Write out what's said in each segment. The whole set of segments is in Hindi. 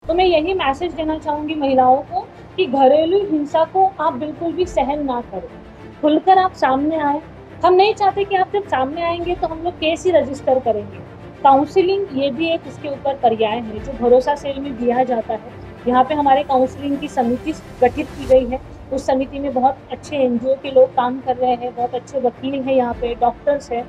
तो मैं यही मैसेज देना चाहूंगी महिलाओं को कि घरेलू हिंसा को आप बिल्कुल भी सहन ना करें, खुलकर आप सामने आए। हम नहीं चाहते कि आप जब सामने आएंगे तो हम लोग केस ही रजिस्टर करेंगे। काउंसलिंग ये भी एक उसके ऊपर पर्याय है जो भरोसा सेल में दिया जाता है। यहाँ पे हमारे काउंसलिंग की समिति गठित की गई है। उस समिति में बहुत अच्छे एनजीओ के लोग काम कर रहे हैं, बहुत अच्छे वकील हैं, यहाँ पे डॉक्टर्स हैं,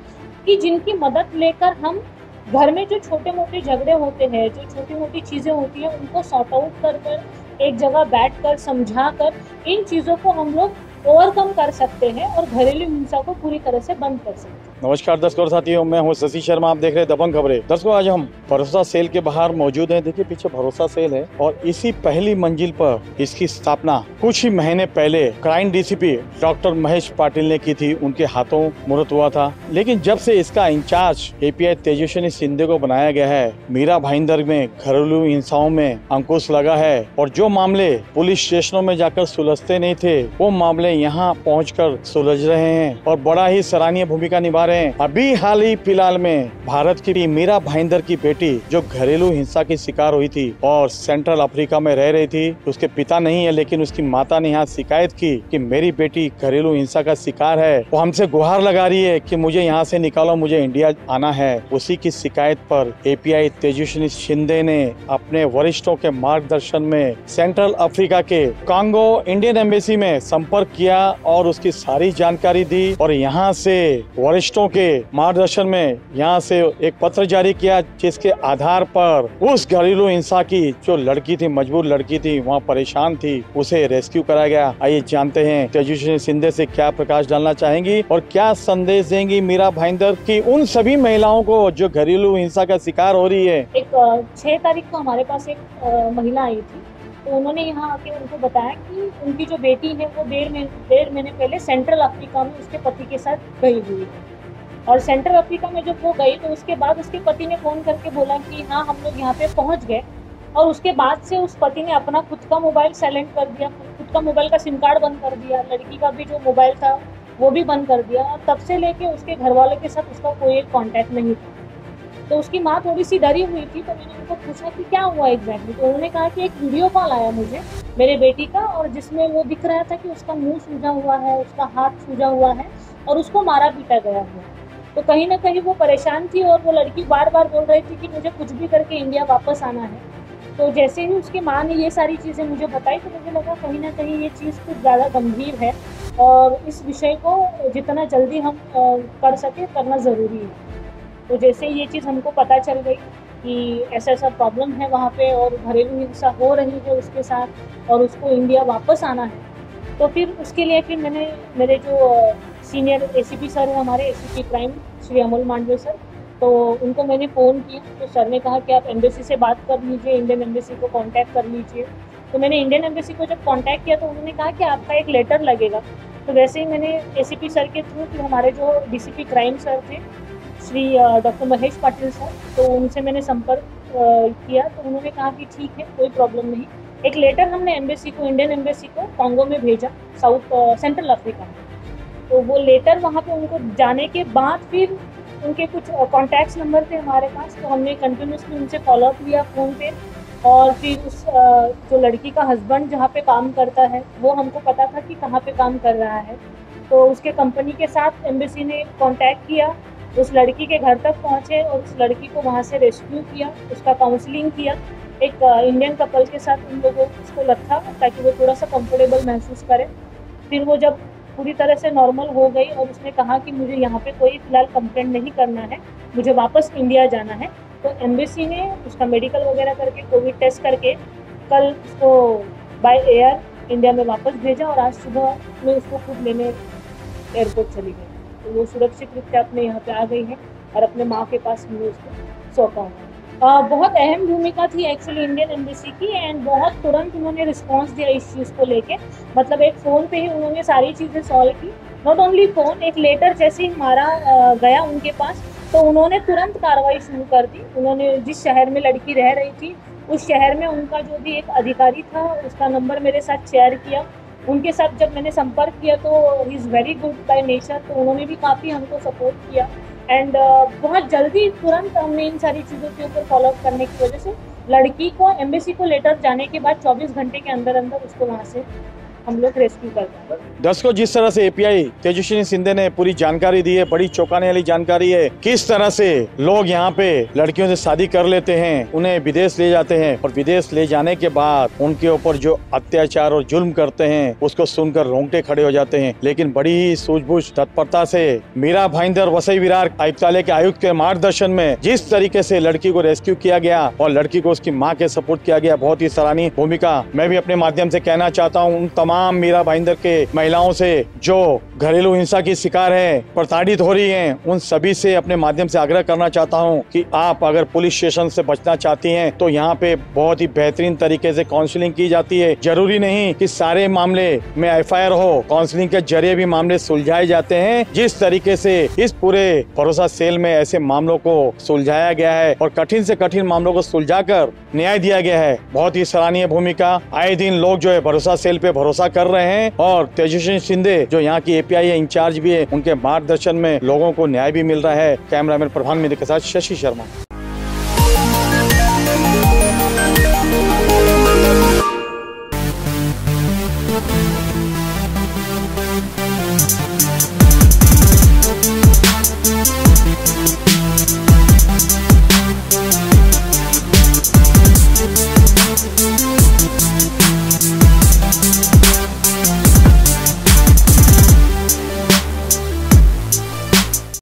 कि जिनकी मदद लेकर हम घर में जो छोटे मोटे झगड़े होते हैं, जो छोटी मोटी चीजें होती हैं, उनको सॉर्ट आउट कर कर एक जगह बैठ कर समझा कर इन चीजों को हम लोग ओवरकम कर सकते हैं और घरेलू हिंसा को पूरी तरह से बंद कर सकते हैं। नमस्कार दर्शकों और साथियों, मैं हूं शशि शर्मा। आप देख रहे हैं दबंग खबरें। दर्शकों, आज हम भरोसा सेल के बाहर मौजूद हैं। देखिए, पीछे भरोसा सेल है और इसी पहली मंजिल पर इसकी स्थापना कुछ ही महीने पहले crime DCP doctor Mahesh Patil ने की थी। उनके हाथों मुहूर्त हुआ था। लेकिन जब से इसका इंचार्ज एपीआई तेजस्विनी शिंदे को बनाया गया है, मीरा भाईंदर में घरेलू हिंसाओं में अंकुश लगा है और जो मामले पुलिस स्टेशनों में जाकर सुलझते नहीं थे, वो मामले यहाँ पहुँचकर सुलझ रहे हैं और बड़ा ही सराहनीय भूमिका निभा रहे हैं। अभी हाल ही फिलहाल में भारत की मीरा भाईंदर की बेटी जो घरेलू हिंसा की शिकार हुई थी और सेंट्रल अफ्रीका में रह रही थी, उसके पिता नहीं है लेकिन उसकी माता ने यहाँ शिकायत की कि मेरी बेटी घरेलू हिंसा का शिकार है। वो हमसे गुहार लगा रही है कि मुझे यहाँ से निकालो, मुझे इंडिया आना है। उसी की शिकायत पर एपीआई तेजस्विनी शिंदे ने अपने वरिष्ठों के मार्गदर्शन में सेंट्रल अफ्रीका के कांगो इंडियन एम्बेसी में संपर्क किया और उसकी सारी जानकारी दी और यहाँ से वरिष्ठों के मार्गदर्शन में यहाँ से एक पत्र जारी किया, जिसके आधार पर उस घरेलू हिंसा की जो लड़की थी, मजबूर लड़की थी, वहाँ परेशान थी, उसे रेस्क्यू कराया गया। आइए जानते हैं तेजस्विनी शिंदे से क्या प्रकाश डालना चाहेंगी और क्या संदेश देंगी मीरा भाईंदर की उन सभी महिलाओं को जो घरेलू हिंसा का शिकार हो रही है। एक 6 तारीख को हमारे पास एक महिला आई थी, तो उन्होंने यहाँ आके उनको बताया कि उनकी जो बेटी है वो 1.5 महीने पहले सेंट्रल अफ्रीका में उसके पति के साथ गई हुई है। और सेंट्रल अफ्रीका में जब वो गई तो उसके बाद उसके पति ने फोन करके बोला कि हाँ हम लोग यहाँ पे पहुंच गए। और उसके बाद से उस पति ने अपना खुद का मोबाइल साइलेंट कर दिया, खुद का मोबाइल का सिम कार्ड बंद कर दिया, लड़की का भी जो मोबाइल था वो भी बंद कर दिया। और तब से लेके उसके घर वालों के साथ उसका कोई कॉन्टैक्ट नहीं था। तो उसकी माँ थोड़ी सी डरी हुई थी, तो मैंने उनको पूछा कि क्या हुआ एग्जैक्टली। तो उन्होंने कहा कि एक वीडियो कॉल आया मुझे मेरे बेटी का, और जिसमें वो दिख रहा था कि उसका मुंह सूजा हुआ है, उसका हाथ सूजा हुआ है और उसको मारा पीटा गया हुआ। तो कहीं ना कहीं वो परेशान थी और वो लड़की बार बार बोल रही थी कि मुझे कुछ भी करके इंडिया वापस आना है। तो जैसे ही उसकी माँ ने ये सारी चीज़ें मुझे बताई तो मुझे लगा कहीं ना कहीं ये चीज़ कुछ ज़्यादा गंभीर है और इस विषय को जितना जल्दी हम कर सके करना ज़रूरी है। तो जैसे ये चीज़ हमको पता चल गई कि ऐसा ऐसा प्रॉब्लम है वहाँ पे और घरेलू हिंसा हो रही है उसके साथ और उसको इंडिया वापस आना है, तो फिर उसके लिए फिर मैंने मेरे जो सीनियर एसीपी सर हैं हमारे, ACP crime Shri Amol Mandave sir, तो उनको मैंने फ़ोन किया। तो सर ने कहा कि आप एम्बेसी से बात कर लीजिए, इंडियन एम्बेसी को कांटेक्ट कर लीजिए। तो मैंने इंडियन एम्बेसी को जब कांटेक्ट किया तो उन्होंने कहा कि आपका एक लेटर लगेगा। तो वैसे ही मैंने एसीपी सर के थ्रू, फिर हमारे जो डीसीपी क्राइम सर थे श्री डॉक्टर महेश पाटिल सर, तो उनसे मैंने संपर्क किया। तो उन्होंने कहा कि ठीक है, कोई प्रॉब्लम नहीं। एक लेटर हमने एम्बेसी को, इंडियन एम्बेसी को कांगो में भेजा, सेंट्रल अफ्रीका में। तो वो लेटर वहाँ पे उनको जाने के बाद फिर उनके कुछ कॉन्टैक्ट्स नंबर थे हमारे पास, तो हमने कंटिन्यूसली उनसे फॉलोअप लिया फ़ोन पे। और फिर उस जो लड़की का हस्बैंड जहाँ पे काम करता है वो हमको पता था कि कहाँ पे काम कर रहा है, तो उसके कंपनी के साथ एम्बेसी ने कांटेक्ट किया, उस लड़की के घर तक पहुँचे और उस लड़की को वहाँ से रेस्क्यू किया, उसका काउंसलिंग किया। एक इंडियन कपल के साथ उन लोगों को उसको रखा ताकि वो थोड़ा सा कंफर्टेबल महसूस करे। फिर वो जब पूरी तरह से नॉर्मल हो गई और उसने कहा कि मुझे यहाँ पे कोई फ़िलहाल कंप्लेंट नहीं करना है, मुझे वापस इंडिया जाना है, तो एम्बेसी ने उसका मेडिकल वगैरह करके कोविड टेस्ट करके कल उसको बाय एयर इंडिया में वापस भेजा और आज सुबह में उसको खुद लेने एयरपोर्ट चली गई। तो वो सुरक्षित रूप से अपने यहाँ पे आ गई है और अपने माँ के पास हमने उसको सौंपा हुआ। बहुत अहम भूमिका थी एक्चुअली इंडियन एम्बेसी की, एंड बहुत तुरंत उन्होंने रिस्पांस दिया इस चीज़ को लेके। मतलब एक फ़ोन पे ही उन्होंने सारी चीज़ें सॉल्व की। नॉट ओनली फ़ोन, एक लेटर जैसे ही हमारा गया उनके पास तो उन्होंने तुरंत कार्रवाई शुरू कर दी। उन्होंने जिस शहर में लड़की रह रही थी उस शहर में उनका जो भी एक अधिकारी था उसका नंबर मेरे साथ शेयर किया। उनके साथ जब मैंने संपर्क किया तो he is very good by nature, तो उन्होंने भी काफ़ी हमको सपोर्ट किया। एंड बहुत जल्दी तुरंत हमने इन सारी चीज़ों के ऊपर फॉलोअप करने की वजह से लड़की को एम्बेसी को लेटर जाने के बाद 24 घंटे के अंदर अंदर उसको वहाँ से हम लोग रेस्क्यू कर पाए। दर्शकों, जिस तरह से एपीआई तेजस्विनी सिंधे ने पूरी जानकारी दी है, बड़ी चौंकाने वाली जानकारी है। किस तरह से लोग यहाँ पे लड़कियों से शादी कर लेते हैं, उन्हें विदेश ले जाते हैं और विदेश ले जाने के बाद उनके ऊपर जो अत्याचार और जुल्म करते हैं उसको सुनकर रोंगटे खड़े हो जाते हैं। लेकिन बड़ी ही सूझबूझ तत्परता से मीरा भाईंदर वसई विरार आयुक्तालय के आयुक्त के मार्गदर्शन में जिस तरीके से लड़की को रेस्क्यू किया गया और लड़की को उसकी माँ के सपोर्ट किया गया, बहुत ही सराहनीय भूमिका। मैं भी अपने माध्यम से कहना चाहता हूँ उन तमाम मीरा भाईंदर के महिलाओं से जो घरेलू हिंसा की शिकार है, प्रताड़ित हो रही हैं, उन सभी से अपने माध्यम से आग्रह करना चाहता हूं कि आप अगर पुलिस स्टेशन से बचना चाहती हैं तो यहाँ पे बहुत ही बेहतरीन तरीके से काउंसलिंग की जाती है। जरूरी नहीं कि सारे मामले में एफआईआर हो, काउंसलिंग के जरिए भी मामले सुलझाए जाते हैं। जिस तरीके से इस पूरे भरोसा सेल में ऐसे मामलों को सुलझाया गया है और कठिन से कठिन मामलों को सुलझाकर न्याय दिया गया है, बहुत ही सराहनीय भूमिका। आए दिन लोग जो है भरोसा सेल पे भरोसा कर रहे हैं और तेजस्विनी सिंधे जो यहाँ की एपीआई इंचार्ज भी है, उनके मार्गदर्शन में लोगों को न्याय भी मिल रहा है। कैमरामैन प्रभान मित्र के साथ शशि शर्मा।